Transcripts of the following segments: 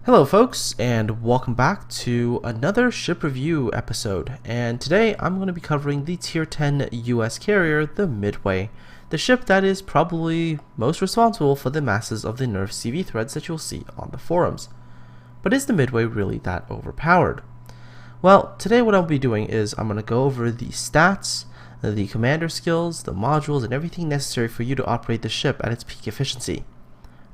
Hello folks, and welcome back to another ship review episode. And today I'm going to be covering the tier 10 US carrier, the Midway, the ship that is probably most responsible for the masses of the nerf CV threads that you'll see on the forums. But is the Midway really that overpowered? Well, today what I'll be doing is I'm going to go over the stats, the commander skills, the modules, and everything necessary for you to operate the ship at its peak efficiency.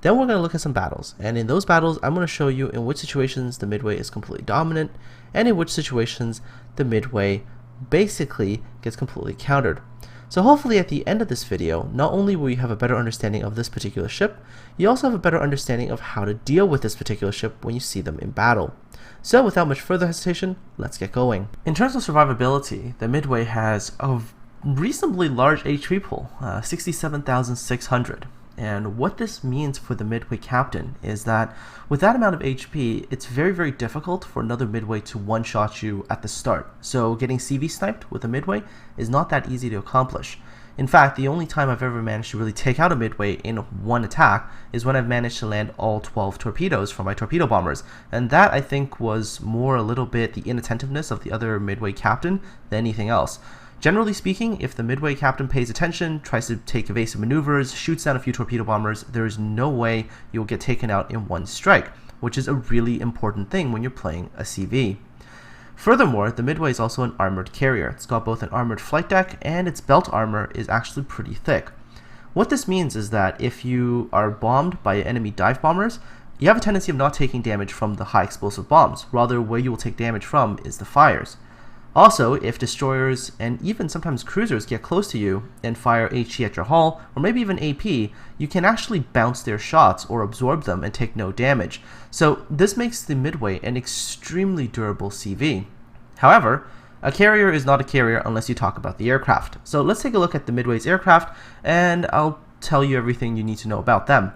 Then we're going to look at some battles, and in those battles I'm going to show you in which situations the Midway is completely dominant, and in which situations the Midway basically gets completely countered. So hopefully at the end of this video, not only will you have a better understanding of this particular ship, you also have a better understanding of how to deal with this particular ship when you see them in battle. So without much further hesitation, let's get going. In terms of survivability, the Midway has a reasonably large HP pool, 67,600. And what this means for the Midway captain is that with that amount of HP, it's very difficult for another Midway to one-shot you at the start. So getting CV sniped with a Midway is not that easy to accomplish. In fact, the only time I've ever managed to really take out a Midway in one attack is when I've managed to land all 12 torpedoes from my torpedo bombers. And that, I think, was more a little bit the inattentiveness of the other Midway captain than anything else. Generally speaking, if the Midway captain pays attention, tries to take evasive maneuvers, shoots down a few torpedo bombers, there is no way you'll get taken out in one strike, which is a really important thing when you're playing a CV. Furthermore, the Midway is also an armored carrier. It's got both an armored flight deck, and its belt armor is actually pretty thick. What this means is that if you are bombed by enemy dive bombers, you have a tendency of not taking damage from the high explosive bombs. Rather, where you will take damage from is the fires. Also, if destroyers and even sometimes cruisers get close to you and fire HE at your hull, or maybe even AP, you can actually bounce their shots or absorb them and take no damage. So this makes the Midway an extremely durable CV. However, a carrier is not a carrier unless you talk about the aircraft. So let's take a look at the Midway's aircraft, and I'll tell you everything you need to know about them.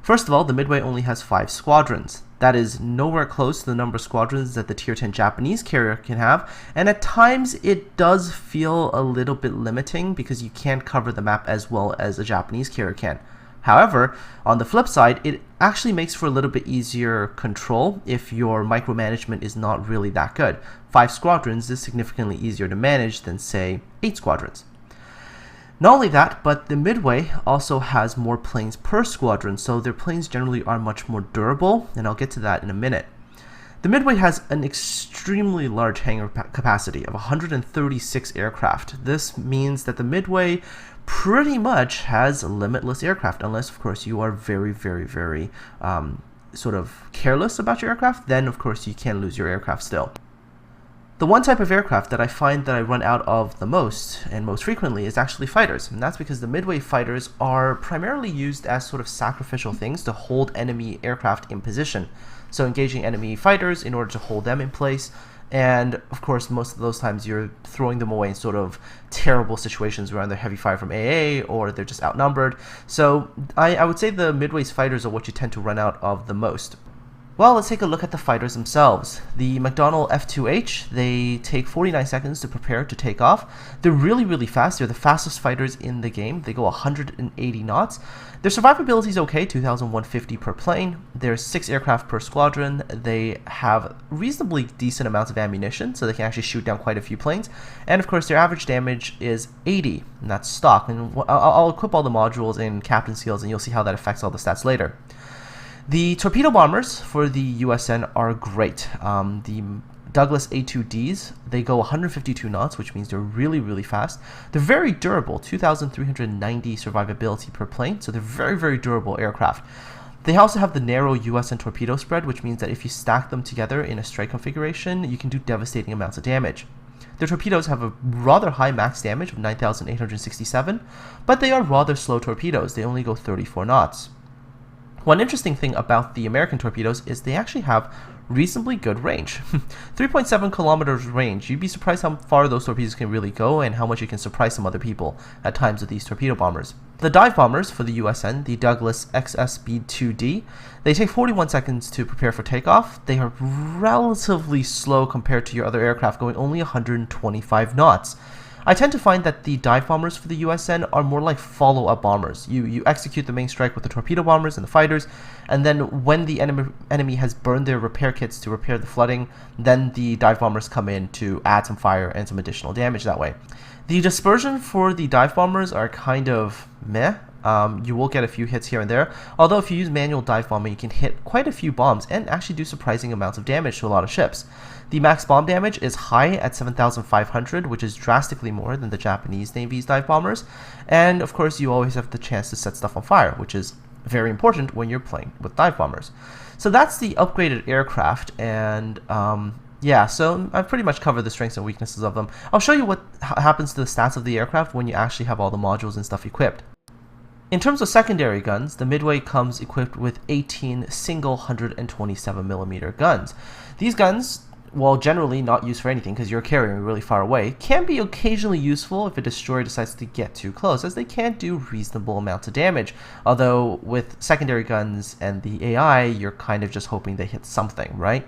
First of all, the Midway only has 5 squadrons. That is nowhere close to the number of squadrons that the tier 10 Japanese carrier can have, and at times it does feel a little bit limiting because you can't cover the map as well as a Japanese carrier can. However, on the flip side, it actually makes for a little bit easier control if your micromanagement is not really that good. 5 squadrons is significantly easier to manage than, say, 8 squadrons. Not only that, but the Midway also has more planes per squadron, so their planes generally are much more durable, and I'll get to that in a minute. The Midway has an extremely large hangar capacity of 136 aircraft. This means that the Midway pretty much has limitless aircraft, unless of course you are very sort of careless about your aircraft. Then of course you can lose your aircraft still. The one type of aircraft that I find that I run out of the most and most frequently is actually fighters, and that's because the Midway fighters are primarily used as sort of sacrificial things to hold enemy aircraft in position. So engaging enemy fighters in order to hold them in place, and of course most of those times you're throwing them away in sort of terrible situations where they're heavy fire from AA or they're just outnumbered. So I would say the Midway's fighters are what you tend to run out of the most. Well, let's take a look at the fighters themselves. The McDonnell F2H, they take 49 seconds to prepare to take off. They're really fast. They're the fastest fighters in the game. They go 180 knots. Their survivability is okay, 2,150 per plane. There's 6 aircraft per squadron. They have reasonably decent amounts of ammunition, so they can actually shoot down quite a few planes. And of course, their average damage is 80, and that's stock. And I'll equip all the modules in Captain Skills, and you'll see how that affects all the stats later. The torpedo bombers for the USN are great. The Douglas A2Ds, they go 152 knots, which means they're really fast. They're very durable, 2,390 survivability per plane, so they're very durable aircraft. They also have the narrow USN torpedo spread, which means that if you stack them together in a strike configuration, you can do devastating amounts of damage. Their torpedoes have a rather high max damage of 9,867, but they are rather slow torpedoes. They only go 34 knots. One interesting thing about the American torpedoes is they actually have reasonably good range. 3.7 kilometers range. You'd be surprised how far those torpedoes can really go and how much you can surprise some other people at times with these torpedo bombers. The dive bombers for the USN, the Douglas XS-B2D, they take 41 seconds to prepare for takeoff. They are relatively slow compared to your other aircraft, going only 125 knots. I tend to find that the dive bombers for the USN are more like follow-up bombers. You execute the main strike with the torpedo bombers and the fighters, and then when the enemy has burned their repair kits to repair the flooding, then the dive bombers come in to add some fire and some additional damage that way. The dispersion for the dive bombers are kind of meh. You will get a few hits here and there, although if you use manual dive bombing, you can hit quite a few bombs and actually do surprising amounts of damage to a lot of ships. The max bomb damage is high at 7,500, which is drastically more than the Japanese Navy's dive bombers, and of course you always have the chance to set stuff on fire, which is very important when you're playing with dive bombers. So that's the upgraded aircraft, and yeah, so I've pretty much covered the strengths and weaknesses of them. I'll show you what happens to the stats of the aircraft when you actually have all the modules and stuff equipped. In terms of secondary guns, the Midway comes equipped with 18 single 127mm guns. These guns, while generally not used for anything because you're carrying really far away, can be occasionally useful if a destroyer decides to get too close, as they can do reasonable amounts of damage. Although with secondary guns and the AI, you're kind of just hoping they hit something, right?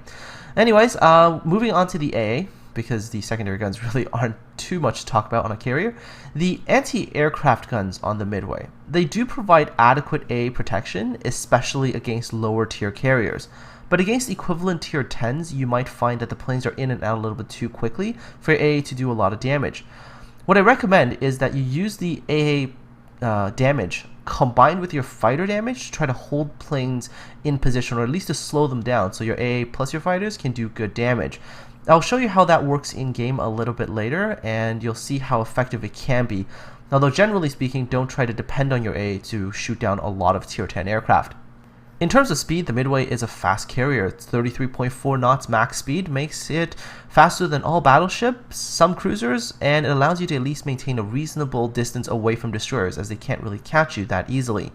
Anyways, moving on to the AA, because the secondary guns really aren't too much to talk about on a carrier. The anti-aircraft guns on the Midway. They do provide adequate AA protection, especially against lower tier carriers. But against equivalent tier 10s, you might find that the planes are in and out a little bit too quickly for AA to do a lot of damage. What I recommend is that you use the AA damage combined with your fighter damage to try to hold planes in position, or at least to slow them down, so your AA plus your fighters can do good damage. I'll show you how that works in game a little bit later, and you'll see how effective it can be. Although generally speaking, don't try to depend on your AA to shoot down a lot of tier 10 aircraft. In terms of speed, the Midway is a fast carrier. It's 33.4 knots max speed, makes it faster than all battleships, some cruisers, and it allows you to at least maintain a reasonable distance away from destroyers, as they can't really catch you that easily.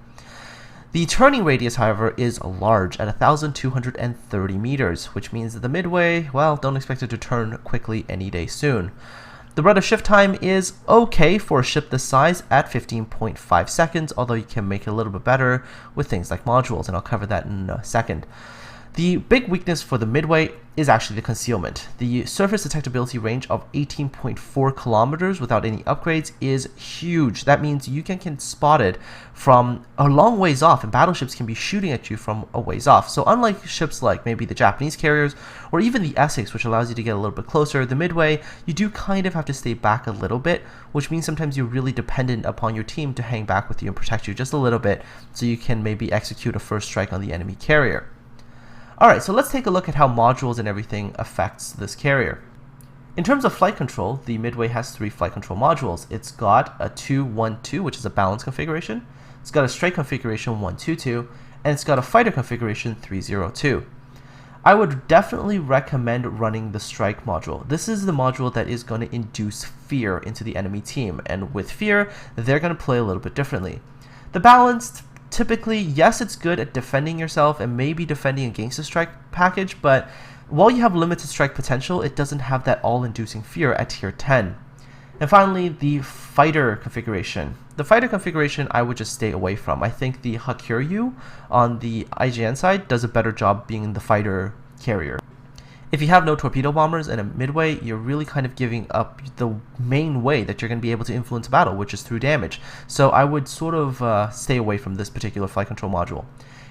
The turning radius, however, is large at 1,230 meters, which means that the Midway, well, don't expect it to turn quickly any day soon. The rudder shift time is okay for a ship this size at 15.5 seconds, although you can make it a little bit better with things like modules, and I'll cover that in a second. The big weakness for the Midway is actually the concealment. The surface detectability range of 18.4 kilometers without any upgrades is huge. That means you can get spotted from a long ways off, and battleships can be shooting at you from a ways off. So unlike ships like maybe the Japanese carriers or even the Essex, which allows you to get a little bit closer, the Midway, you do kind of have to stay back a little bit, which means sometimes you're really dependent upon your team to hang back with you and protect you just a little bit, so you can maybe execute a first strike on the enemy carrier. Alright, so let's take a look at how modules and everything affects this carrier. In terms of flight control, the Midway has 3 flight control modules. It's got a 2-1-2, which is a balance configuration. It's got a strike configuration 1-2-2, and it's got a fighter configuration 3-0-2. I would definitely recommend running the strike module. This is the module that is going to induce fear into the enemy team, and with fear, they're going to play a little bit differently. The balanced, typically, yes, it's good at defending yourself and maybe defending against a strike package, but while you have limited strike potential, it doesn't have that all-inducing fear at tier 10. And finally, the fighter configuration. The fighter configuration I would just stay away from. I think the Hakuryu on the IGN side does a better job being the fighter carrier. If you have no torpedo bombers and a Midway, you're really kind of giving up the main way that you're going to be able to influence battle, which is through damage. So I would sort of stay away from this particular flight control module.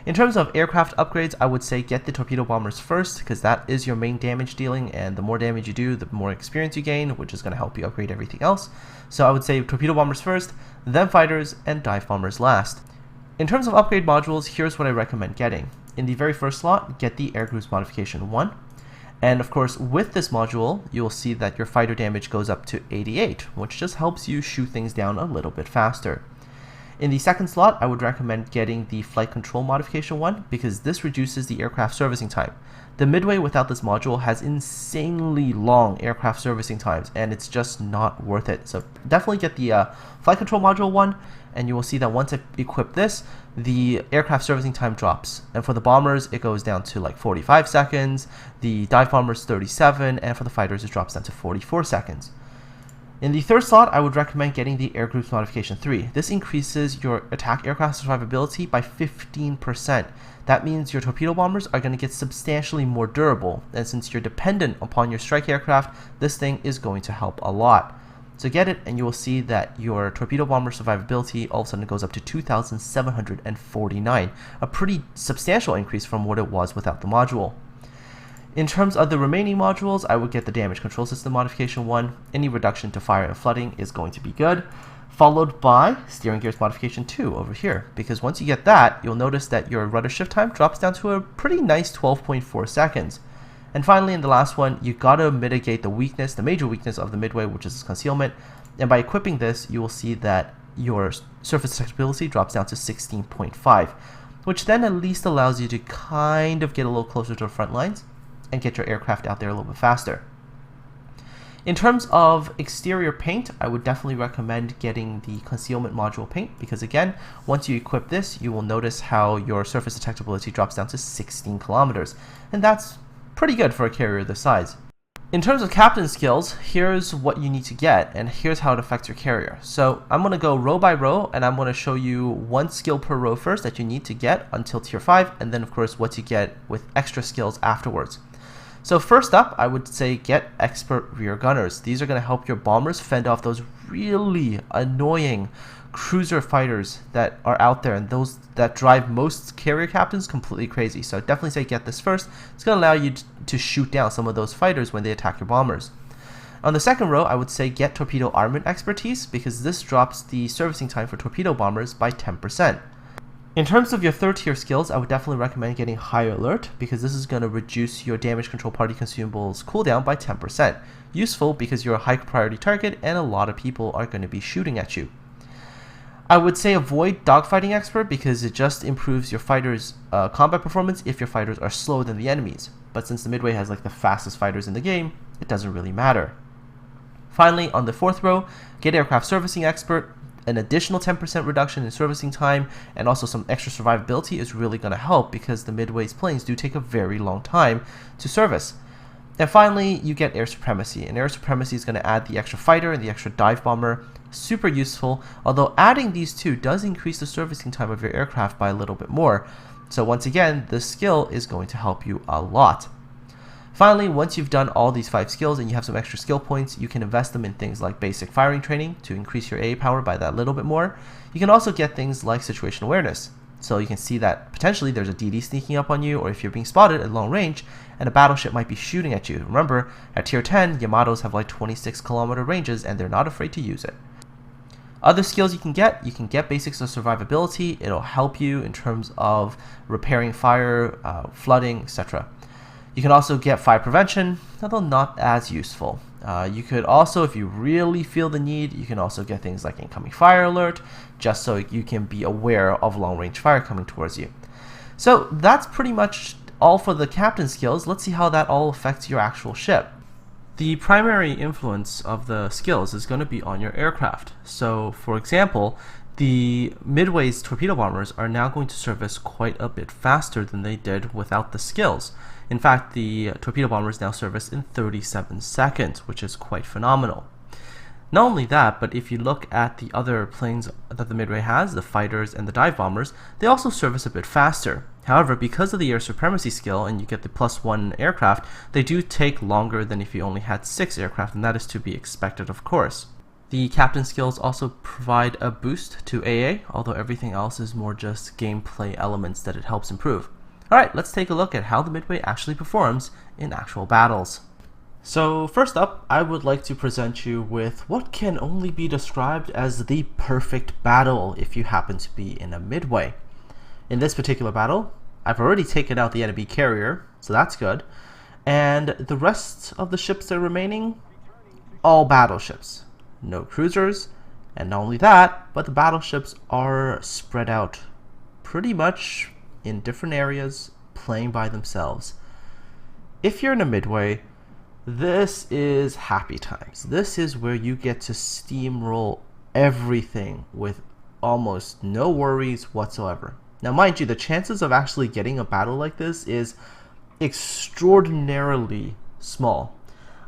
In terms of aircraft upgrades, I would say get the torpedo bombers first, because that is your main damage dealing, and the more damage you do, the more experience you gain, which is going to help you upgrade everything else. So I would say torpedo bombers first, then fighters, and dive bombers last. In terms of upgrade modules, here's what I recommend getting. In the very first slot, get the Air Groups Modification 1. And of course, with this module, you'll see that your fighter damage goes up to 88, which just helps you shoot things down a little bit faster. In the second slot, I would recommend getting the Flight Control Modification 1, because this reduces the aircraft servicing time. The Midway without this module has insanely long aircraft servicing times, and it's just not worth it. So definitely get the Flight Control Module 1, and you will see that once I equip this, the aircraft servicing time drops. And for the bombers, it goes down to like 45 seconds, the dive bombers 37, and for the fighters, it drops down to 44 seconds. In the third slot, I would recommend getting the Air Groups Modification 3. This increases your attack aircraft survivability by 15%. That means your torpedo bombers are going to get substantially more durable, and since you're dependent upon your strike aircraft, this thing is going to help a lot. So get it, and you will see that your torpedo bomber survivability all of a sudden goes up to 2,749, a pretty substantial increase from what it was without the module. In terms of the remaining modules, I would get the damage control system modification 1. Any reduction to fire and flooding is going to be good, followed by steering gears modification 2 over here, because once you get that, you'll notice that your rudder shift time drops down to a pretty nice 12.4 seconds. And finally, in the last one, you gotta mitigate the weakness, the major weakness of the Midway, which is concealment. And by equipping this, you will see that your surface detectability drops down to 16.5, which then at least allows you to kind of get a little closer to the front lines and get your aircraft out there a little bit faster. In terms of exterior paint, I would definitely recommend getting the concealment module paint, because again, once you equip this, you will notice how your surface detectability drops down to 16 kilometers, and that's pretty good for a carrier this size. In terms of captain skills, here's what you need to get, and here's how it affects your carrier. So I'm going to go row by row, and I'm going to show you one skill per row first that you need to get until tier 5, and then of course what you get with extra skills afterwards. So first up, I would say get expert rear gunners. These are going to help your bombers fend off those really annoying cruiser fighters that are out there, and those that drive most carrier captains completely crazy. So I'd definitely say get this first. It's going to allow you to shoot down some of those fighters when they attack your bombers. On the second row, I would say get torpedo armament expertise, because this drops the servicing time for torpedo bombers by 10%. In terms of your third tier skills, I would definitely recommend getting high alert, because this is going to reduce your damage control party consumables cooldown by 10%. Useful because you're a high priority target and a lot of people are going to be shooting at you. I would say avoid dogfighting expert, because it just improves your fighters' combat performance if your fighters are slower than the enemies. But since the Midway has like the fastest fighters in the game, it doesn't really matter. Finally, on the fourth row, get aircraft servicing expert. An additional 10% reduction in servicing time and also some extra survivability is really going to help, because the Midway's planes do take a very long time to service. And finally, you get air supremacy, and air supremacy is going to add the extra fighter and the extra dive bomber. Super useful, although adding these two does increase the servicing time of your aircraft by a little bit more. So once again, this skill is going to help you a lot. Finally, once you've done all these 5 skills and you have some extra skill points, you can invest them in things like basic firing training to increase your AA power by that little bit more. You can also get things like situational awareness. So you can see that potentially there's a DD sneaking up on you, or if you're being spotted at long range and a battleship might be shooting at you. Remember, at tier 10, Yamatos have like 26 kilometer ranges and they're not afraid to use it. Other skills you can get basics of survivability. It'll help you in terms of repairing fire, flooding, etc. You can also get fire prevention, although not as useful. You could also, if you really feel the need, you can also get things like incoming fire alert, just so you can be aware of long-range fire coming towards you. So that's pretty much all for the captain skills. Let's see how that all affects your actual ship. The primary influence of the skills is going to be on your aircraft. So for example, the Midway's torpedo bombers are now going to service quite a bit faster than they did without the skills. In fact, the torpedo bombers now service in 37 seconds, which is quite phenomenal. Not only that, but if you look at the other planes that the Midway has, the fighters and the dive bombers, they also service a bit faster. However, because of the air supremacy skill and you get the +1 aircraft, they do take longer than if you only had 6 aircraft, and that is to be expected, of course. The captain skills also provide a boost to AA, although everything else is more just gameplay elements that it helps improve. Alright, let's take a look at how the Midway actually performs in actual battles. So first up, I would like to present you with what can only be described as the perfect battle if you happen to be in a Midway. In this particular battle, I've already taken out the enemy carrier, so that's good. And the rest of the ships that are remaining, all battleships. No cruisers, and not only that, but the battleships are spread out pretty much in different areas, playing by themselves. If you're in a Midway, this is happy times. This is where you get to steamroll everything with almost no worries whatsoever. Now mind you, the chances of actually getting a battle like this is extraordinarily small.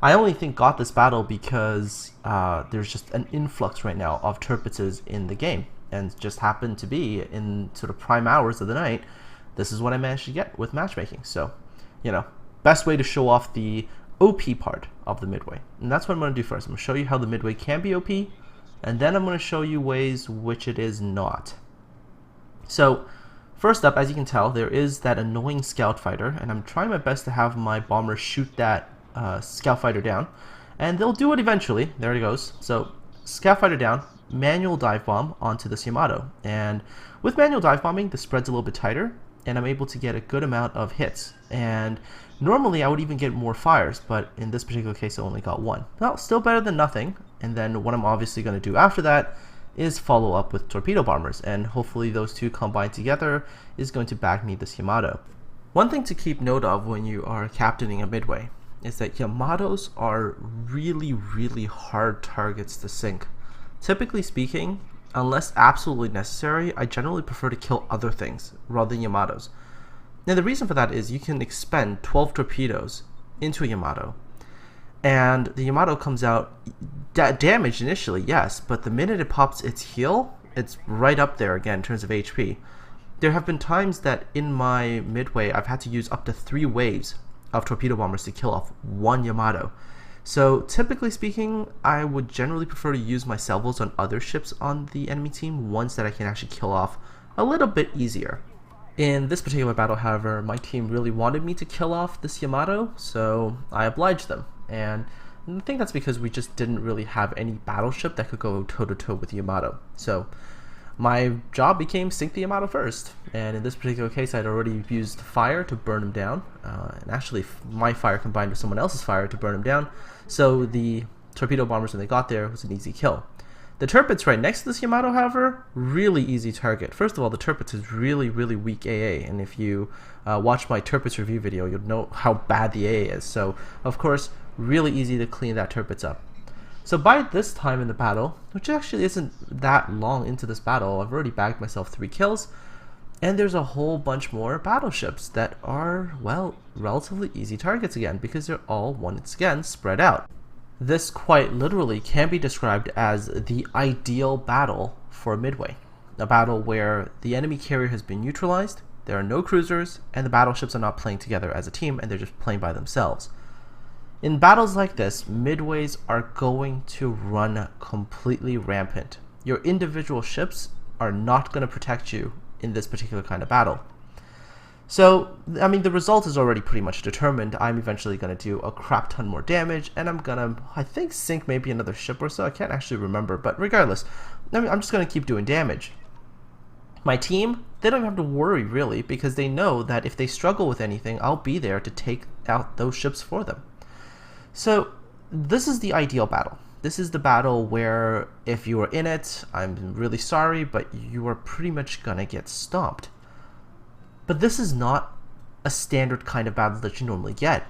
I only got this battle because there's just an influx right now of Tirpitzes in the game, and just happened to be in sort of prime hours of the night. This is what I managed to get with matchmaking. So, you know, best way to show off the OP part of the Midway. And that's what I'm going to do first. I'm going to show you how the Midway can be OP, and then I'm going to show you ways which it is not. So first up, as you can tell, there is that annoying scout fighter, and I'm trying my best to have my bombers shoot that scout fighter down, and they'll do it eventually. There it goes. So scout fighter down, manual dive bomb onto this Yamato, and with manual dive bombing the spread's a little bit tighter and I'm able to get a good amount of hits, and normally I would even get more fires, but in this particular case I only got one. Well, still better than nothing. And then what I'm obviously going to do after that is follow up with torpedo bombers, and hopefully those two combined together is going to bag me this Yamato. One thing to keep note of when you are captaining a Midway is that Yamatos are really hard targets to sink. Typically speaking, unless absolutely necessary, I generally prefer to kill other things rather than Yamatos. Now the reason for that is you can expend 12 torpedoes into a Yamato, and the Yamato comes out damaged initially, yes, but the minute it pops its heel, it's right up there again in terms of HP. There have been times that in my Midway I've had to use up to 3 waves of torpedo bombers to kill off one Yamato. So typically speaking, I would generally prefer to use my salvos on other ships on the enemy team, ones that I can actually kill off a little bit easier. In this particular battle, however, my team really wanted me to kill off this Yamato, so I obliged them. And I think that's because we just didn't really have any battleship that could go toe-to-toe with the Yamato. So my job became sink the Yamato first, and in this particular case I'd already used fire to burn him down, and actually my fire combined with someone else's fire to burn him down, so the torpedo bombers when they got there was an easy kill. The turrets right next to this Yamato, however, really easy target. First of all, the turrets is really weak AA, and if you watch my turrets review video you'll know how bad the AA is, so of course really easy to clean that turrets up. So by this time in the battle, which actually isn't that long into this battle, I've already bagged myself 3 kills, and there's a whole bunch more battleships that are, well, relatively easy targets again, because they're all once again spread out. This quite literally can be described as the ideal battle for Midway. A battle where the enemy carrier has been neutralized, there are no cruisers, and the battleships are not playing together as a team, and they're just playing by themselves. In battles like this, Midways are going to run completely rampant. Your individual ships are not going to protect you in this particular kind of battle. So, I mean, the result is already pretty much determined. I'm eventually going to do a crap ton more damage, and I'm going to, I think, sink maybe another ship or so. I can't actually remember, but regardless, I'm just going to keep doing damage. My team, they don't have to worry really, because they know that if they struggle with anything, I'll be there to take out those ships for them. So this is the ideal battle. This is the battle where if you are in it, I'm really sorry, but you are pretty much gonna get stomped. But this is not a standard kind of battle that you normally get.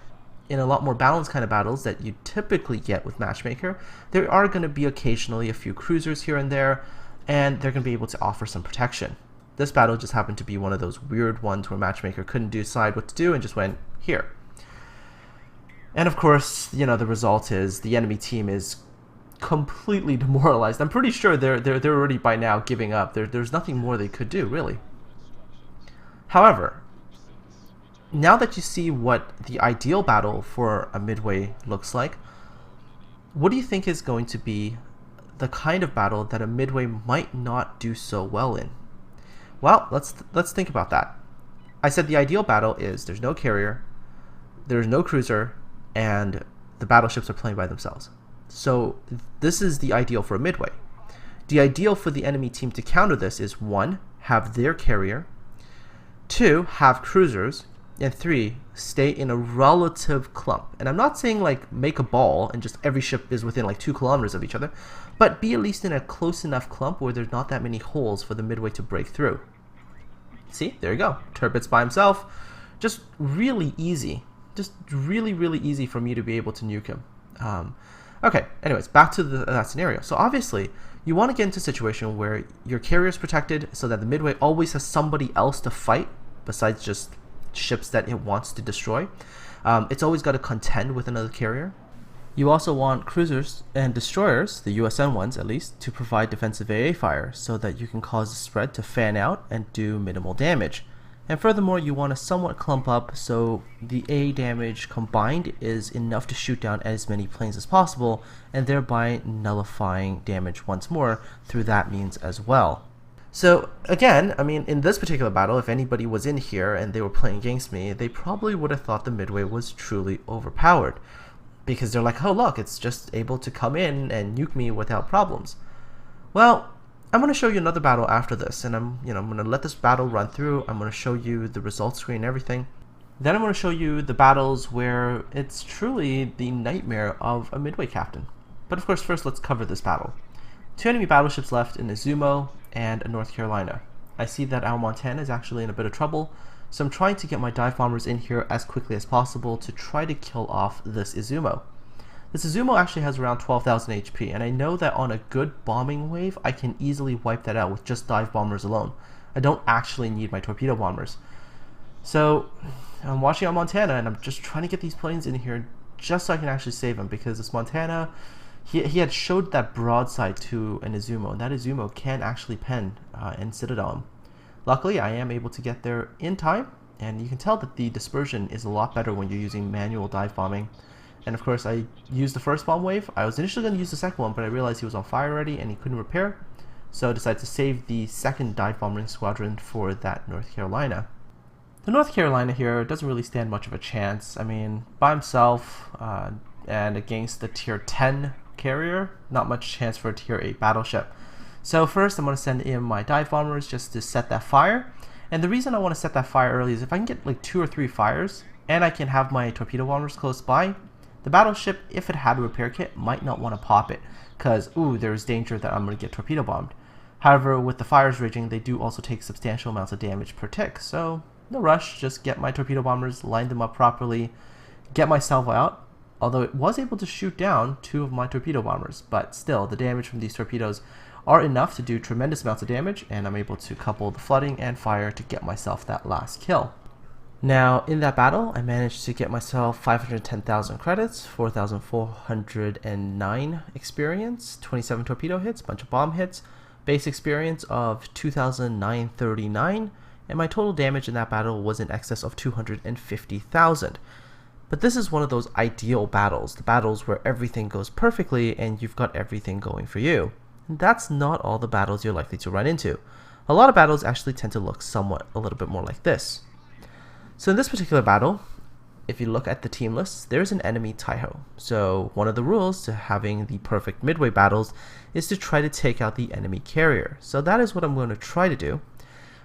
In a lot more balanced kind of battles that you typically get with Matchmaker, there are going to be occasionally a few cruisers here and there, and they're going to be able to offer some protection. This battle just happened to be one of those weird ones where Matchmaker couldn't decide what to do and just went here. And of course, you know, the result is the enemy team is completely demoralized. I'm pretty sure they're already by now giving up. There's nothing more they could do, really. However, now that you see what the ideal battle for a Midway looks like, what do you think is going to be the kind of battle that a Midway might not do so well in? Well, let's think about that. I said the ideal battle is there's no carrier, there's no cruiser, and the battleships are playing by themselves. So this is the ideal for a Midway. The ideal for the enemy team to counter this is 1, have their carrier, 2, have cruisers, and 3, stay in a relative clump. And I'm not saying like make a ball and just every ship is within like 2 kilometers of each other, but be at least in a close enough clump where there's not that many holes for the Midway to break through. See, there you go. Turbot's by himself. Just really easy. Just really easy for me to be able to nuke him. Okay, anyways, back to that scenario. So obviously, you want to get into a situation where your carrier is protected so that the Midway always has somebody else to fight besides just ships that it wants to destroy. It's always got to contend with another carrier. You also want cruisers and destroyers, the USN ones at least, to provide defensive AA fire so that you can cause the spread to fan out and do minimal damage. And furthermore, you want to somewhat clump up so the A damage combined is enough to shoot down as many planes as possible, and thereby nullifying damage once more through that means as well. So again, I mean, in this particular battle, if anybody was in here and they were playing against me, they probably would have thought the Midway was truly overpowered, because they're like, oh look, it's just able to come in and nuke me without problems. Well, I'm going to show you another battle after this, and I'm going to let this battle run through. I'm going to show you the results screen and everything. Then I'm going to show you the battles where it's truly the nightmare of a Midway captain. But of course, first let's cover this battle. 2 enemy battleships left in Izumo and a North Carolina. I see that our Montana is actually in a bit of trouble, so I'm trying to get my dive bombers in here as quickly as possible to try to kill off this Izumo. This Izumo actually has around 12,000 HP, and I know that on a good bombing wave, I can easily wipe that out with just dive bombers alone. I don't actually need my torpedo bombers. So I'm watching on Montana, and I'm just trying to get these planes in here just so I can actually save them, because this Montana, he had showed that broadside to an Izumo, and that Izumo can actually pen and citadel him. Luckily, I am able to get there in time, and you can tell that the dispersion is a lot better when you're using manual dive bombing. And of course, I used the first bomb wave. I was initially going to use the second one, but I realized he was on fire already and he couldn't repair. So I decided to save the second dive bombing squadron for that North Carolina. The North Carolina here doesn't really stand much of a chance. I mean, by himself and against the tier 10 carrier, not much chance for a tier 8 battleship. So first, I'm going to send in my dive bombers just to set that fire. And the reason I want to set that fire early is if I can get like 2 or 3 fires and I can have my torpedo bombers close by, the battleship, if it had a repair kit, might not want to pop it, because, ooh, there's danger that I'm going to get torpedo bombed. However, with the fires raging, they do also take substantial amounts of damage per tick, so no rush, just get my torpedo bombers, line them up properly, get my salvo out, although it was able to shoot down 2 of my torpedo bombers, but still, the damage from these torpedoes are enough to do tremendous amounts of damage, and I'm able to couple the flooding and fire to get myself that last kill. Now, in that battle, I managed to get myself 510,000 credits, 4,409 experience, 27 torpedo hits, bunch of bomb hits, base experience of 2,939, and my total damage in that battle was in excess of 250,000. But this is one of those ideal battles, the battles where everything goes perfectly and you've got everything going for you. And that's not all the battles you're likely to run into. A lot of battles actually tend to look somewhat a little bit more like this. So in this particular battle, if you look at the team list, there's an enemy Taiho. So one of the rules to having the perfect Midway battles is to try to take out the enemy carrier. So that is what I'm going to try to do.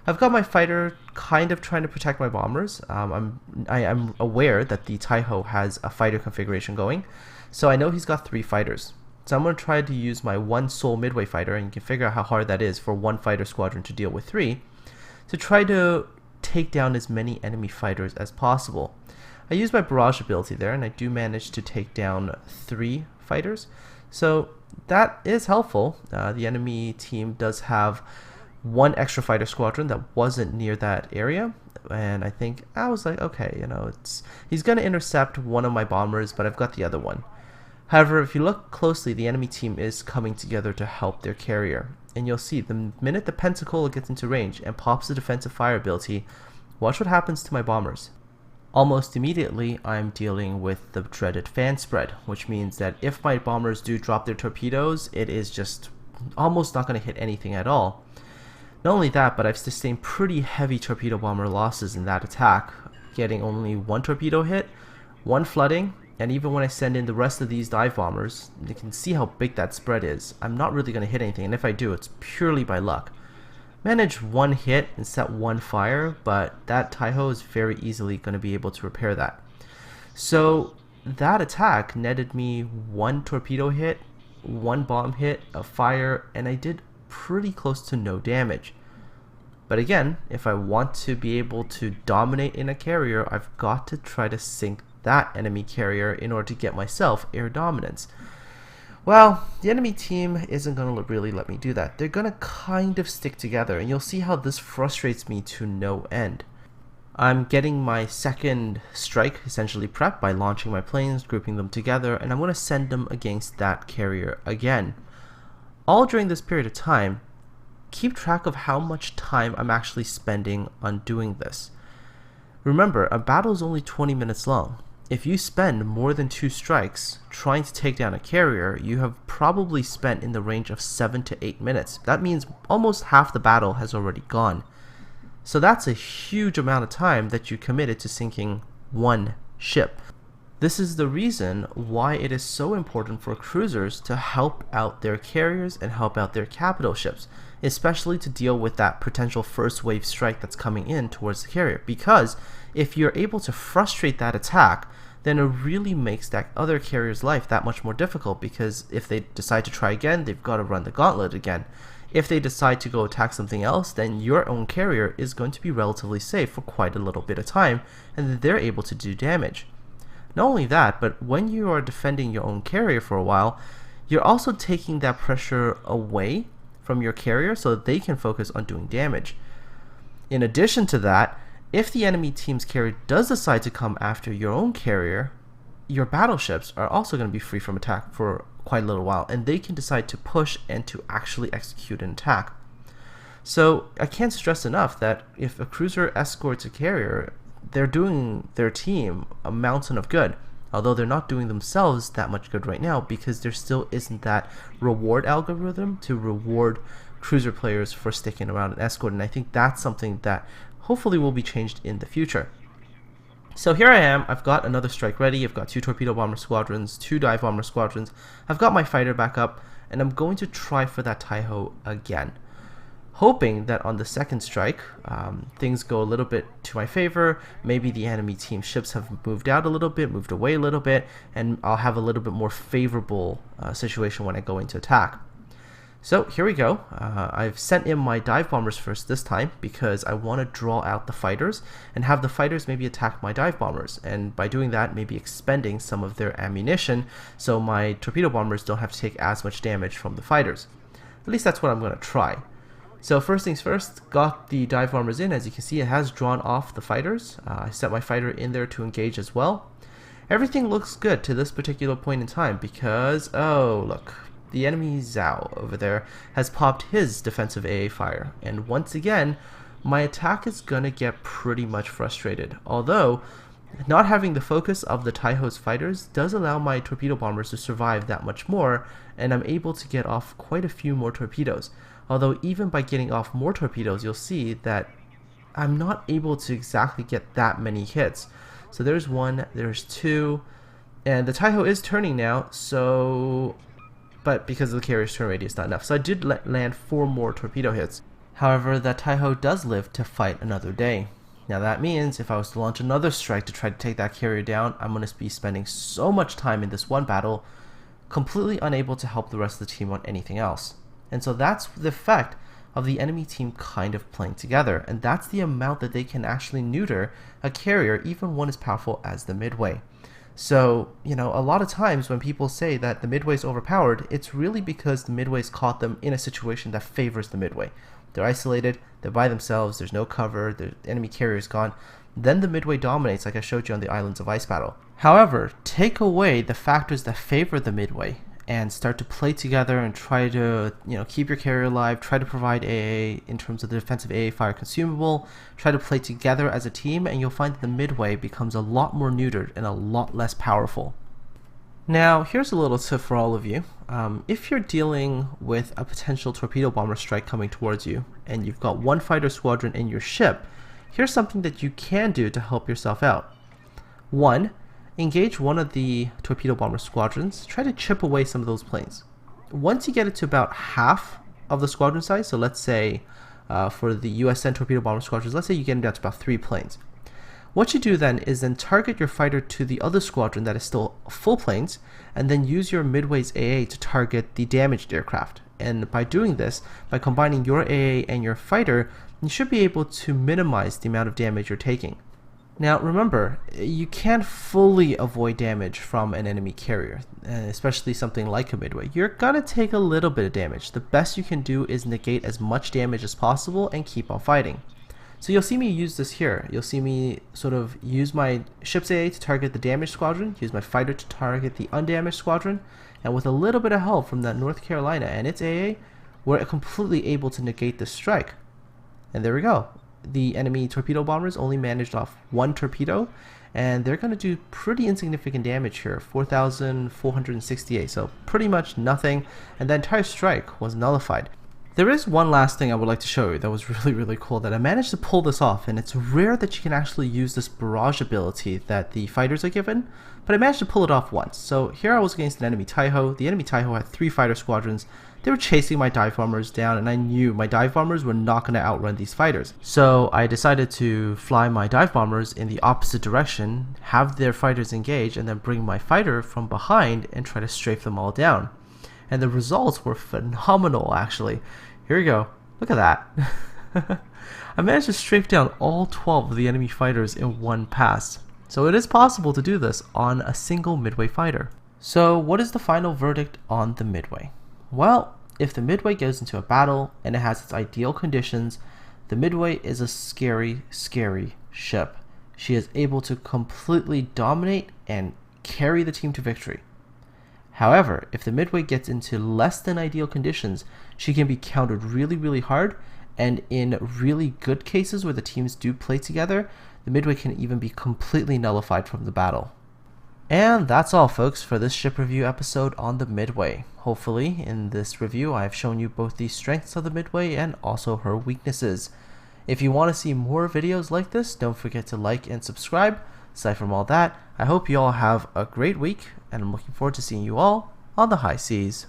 I've got my fighter kind of trying to protect my bombers. I am aware that the Taiho has a fighter configuration going, so I know he's got 3 fighters. So I'm going to try to use my 1 sole Midway fighter, and you can figure out how hard that is for 1 fighter squadron to deal with 3, to try to take down as many enemy fighters as possible. I use my barrage ability there, and I do manage to take down 3 fighters, so that is helpful. The enemy team does have 1 extra fighter squadron that wasn't near that area, and I think I was like, okay, you know, he's gonna intercept one of my bombers, but I've got the other one. However, if you look closely, the enemy team is coming together to help their carrier. And you'll see, the minute the Pensacola gets into range and pops the defensive fire ability, watch what happens to my bombers. Almost immediately, I'm dealing with the dreaded fan spread, which means that if my bombers do drop their torpedoes, it is just almost not going to hit anything at all. Not only that, but I've sustained pretty heavy torpedo bomber losses in that attack, getting only 1 torpedo hit, 1 flooding, and even when I send in the rest of these dive bombers, you can see how big that spread is. I'm not really going to hit anything, and if I do, it's purely by luck. Manage 1 hit and set 1 fire, but that Taiho is very easily going to be able to repair that. So that attack netted me 1 torpedo hit, 1 bomb hit, a fire, and I did pretty close to no damage. But again, if I want to be able to dominate in a carrier, I've got to try to sink that enemy carrier in order to get myself air dominance. Well, the enemy team isn't going to really let me do that. They're going to kind of stick together, and you'll see how this frustrates me to no end. I'm getting my second strike essentially prepped by launching my planes, grouping them together, and I'm going to send them against that carrier again. All during this period of time, keep track of how much time I'm actually spending on doing this. Remember, a battle is only 20 minutes long. If you spend more than 2 strikes trying to take down a carrier, you have probably spent in the range of 7 to 8 minutes. That means almost half the battle has already gone. So that's a huge amount of time that you committed to sinking one ship. This is the reason why it is so important for cruisers to help out their carriers and help out their capital ships, especially to deal with that potential first wave strike that's coming in towards the carrier. Because if you're able to frustrate that attack, then it really makes that other carrier's life that much more difficult, because if they decide to try again, they've got to run the gauntlet again. If they decide to go attack something else, then your own carrier is going to be relatively safe for quite a little bit of time, and then they're able to do damage. Not only that, but when you are defending your own carrier for a while, you're also taking that pressure away from your carrier so that they can focus on doing damage. In addition to that, if the enemy team's carrier does decide to come after your own carrier, your battleships are also going to be free from attack for quite a little while, and they can decide to push and to actually execute an attack. So I can't stress enough that if a cruiser escorts a carrier, they're doing their team a mountain of good, although they're not doing themselves that much good right now, because there still isn't that reward algorithm to reward cruiser players for sticking around and escort, and I think that's something that hopefully will be changed in the future. So here I am, I've got another strike ready, I've got 2 torpedo bomber squadrons, 2 dive bomber squadrons, I've got my fighter back up, and I'm going to try for that Taiho again, hoping that on the second strike, things go a little bit to my favor. Maybe the enemy team ships have moved out a little bit, moved away a little bit, and I'll have a little bit more favorable situation when I go into attack. So here we go. I've sent in my dive bombers first this time because I want to draw out the fighters and have the fighters maybe attack my dive bombers, and by doing that maybe expending some of their ammunition so my torpedo bombers don't have to take as much damage from the fighters. At least that's what I'm going to try. So first things first, got the dive bombers in. As you can see, it has drawn off the fighters. I set my fighter in there to engage as well. Everything looks good to this particular point in time because, oh look, the enemy Zhao over there has popped his defensive AA fire, and once again my attack is gonna get pretty much frustrated, although not having the focus of the Taiho's fighters does allow my torpedo bombers to survive that much more, and I'm able to get off quite a few more torpedoes. Although even by getting off more torpedoes, you'll see that I'm not able to exactly get that many hits. So there's 1, there's 2, and the Taiho is turning now, so but because of the carrier's turn radius, not enough. So I did land 4 more torpedo hits. However, that Taiho does live to fight another day. Now that means if I was to launch another strike to try to take that carrier down, I'm going to be spending so much time in this one battle, completely unable to help the rest of the team on anything else. And so that's the effect of the enemy team kind of playing together, and that's the amount that they can actually neuter a carrier, even one as powerful as the Midway. So, you know, a lot of times when people say that the Midway is overpowered, it's really because the Midway's caught them in a situation that favors the Midway. They're isolated, they're by themselves, there's no cover, the enemy carrier is gone. Then the Midway dominates, like I showed you on the Islands of Ice battle. However, take away the factors that favor the Midway and start to play together and try to, you know, keep your carrier alive, try to provide AA in terms of the defensive AA fire consumable, try to play together as a team, and you'll find that the Midway becomes a lot more neutered and a lot less powerful. Now, here's a little tip for all of you. If you're dealing with a potential torpedo bomber strike coming towards you, and you've got 1 fighter squadron in your ship, here's something that you can do to help yourself out. 1. Engage one of the torpedo bomber squadrons, try to chip away some of those planes. Once you get it to about half of the squadron size, so let's say for the USN torpedo bomber squadrons, let's say you get them down to about 3 planes. What you do then is then target your fighter to the other squadron that is still full planes, and then use your Midway's AA to target the damaged aircraft. And by doing this, by combining your AA and your fighter, you should be able to minimize the amount of damage you're taking. Now remember, you can't fully avoid damage from an enemy carrier, especially something like a Midway. You're gonna take a little bit of damage. The best you can do is negate as much damage as possible and keep on fighting. So you'll see me use this here. You'll see me sort of use my ship's AA to target the damaged squadron, use my fighter to target the undamaged squadron, and with a little bit of help from that North Carolina and its AA, were completely able to negate the strike. And there we go. The enemy torpedo bombers only managed off one torpedo, and they're going to do pretty insignificant damage here, 4,468, so pretty much nothing, and the entire strike was nullified. There is one last thing I would like to show you that was really cool that I managed to pull this off, and it's rare that you can actually use this barrage ability that the fighters are given, but I managed to pull it off once. So here I was against an enemy Taiho. The enemy Taiho had 3 fighter squadrons. They were chasing my dive bombers down, and I knew my dive bombers were not going to outrun these fighters. So I decided to fly my dive bombers in the opposite direction, have their fighters engage, and then bring my fighter from behind and try to strafe them all down. And the results were phenomenal, actually. Here we go. Look at that. I managed to strafe down all 12 of the enemy fighters in one pass. So it is possible to do this on a single Midway fighter. So what is the final verdict on the Midway? Well, if the Midway goes into a battle and it has its ideal conditions, the Midway is a scary ship. She is able to completely dominate and carry the team to victory. However, if the Midway gets into less than ideal conditions, she can be countered really hard, and in really good cases where the teams do play together, the Midway can even be completely nullified from the battle. And that's all, folks, for this ship review episode on the Midway. Hopefully, in this review, I've shown you both the strengths of the Midway and also her weaknesses. If you want to see more videos like this, don't forget to like and subscribe. Aside from all that, I hope you all have a great week, and I'm looking forward to seeing you all on the high seas.